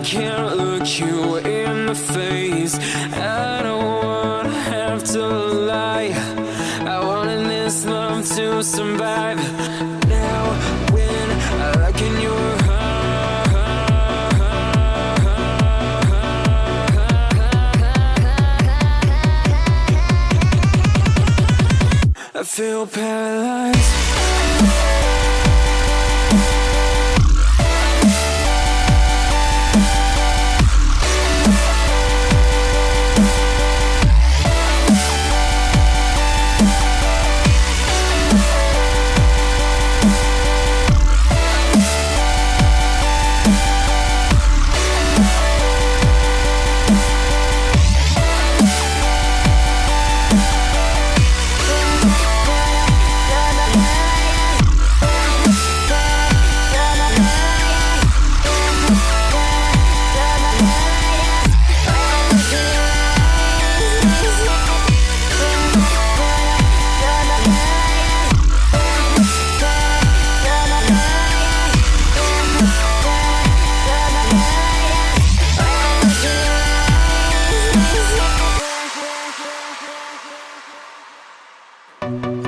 can't look you in the face. I don't wanna have to lie. I wanted this love to survive. Now when I look in your I feel paralyzed.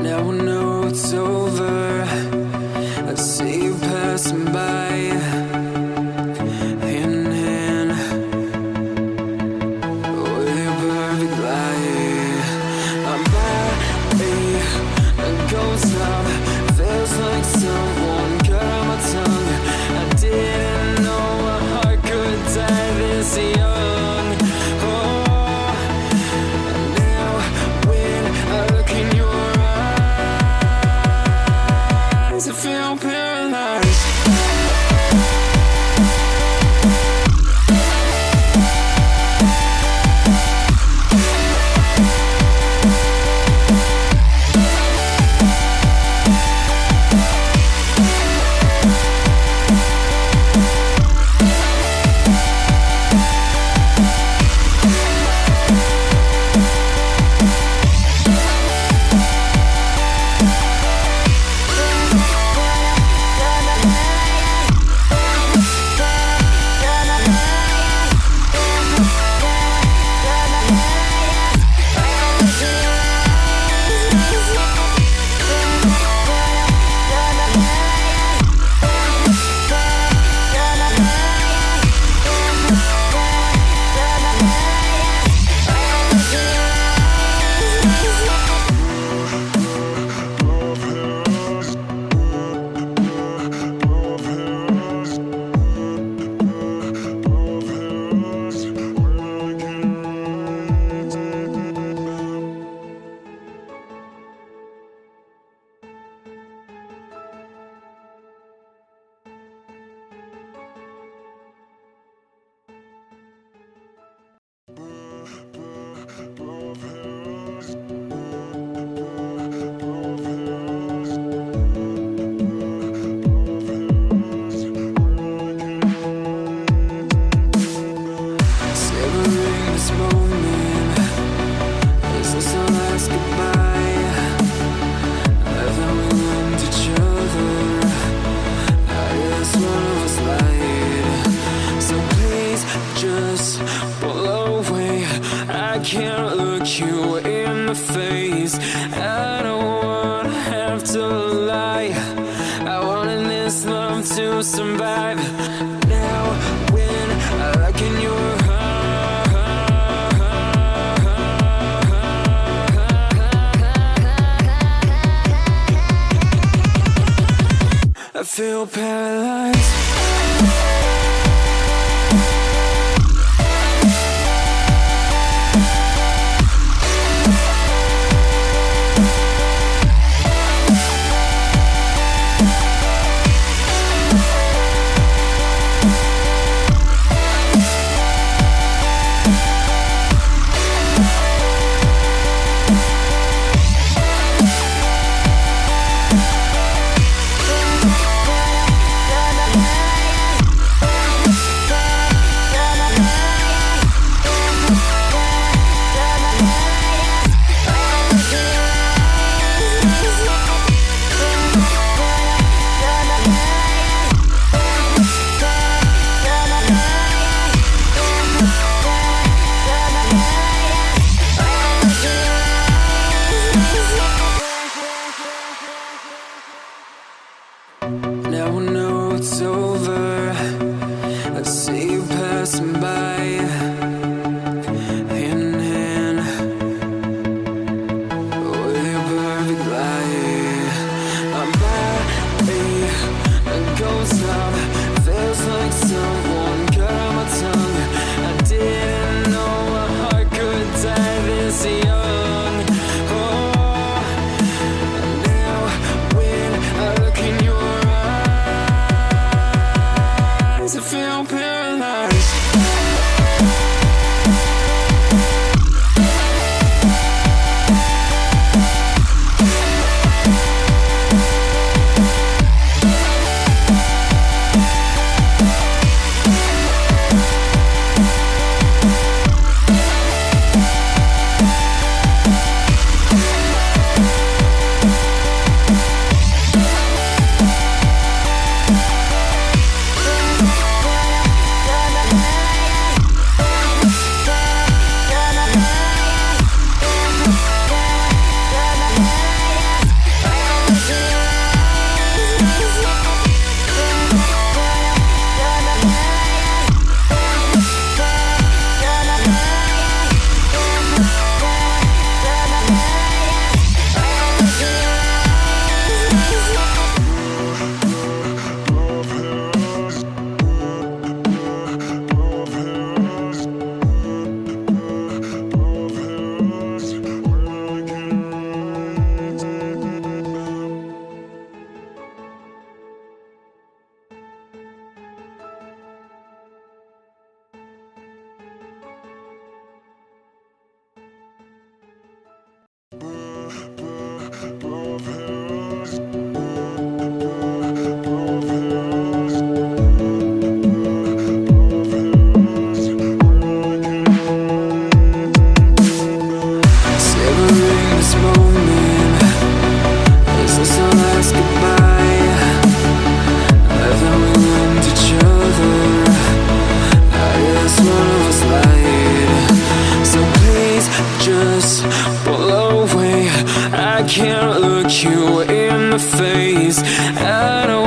Now I know it's over. I see you passing by, hand in hand, with your perfect light. I'm by a ghost town. Feels like someone cut my tongue. I didn't know my heart could die this young. Oh, now when I look in your eyes, I feel paralyzed. Can't look you in the face. I don't wanna have to lie. I wanted this love to survive. Now when I look in your I feel paralyzed. Yeah. days I feel paralyzed. I can't look you in the face. I don't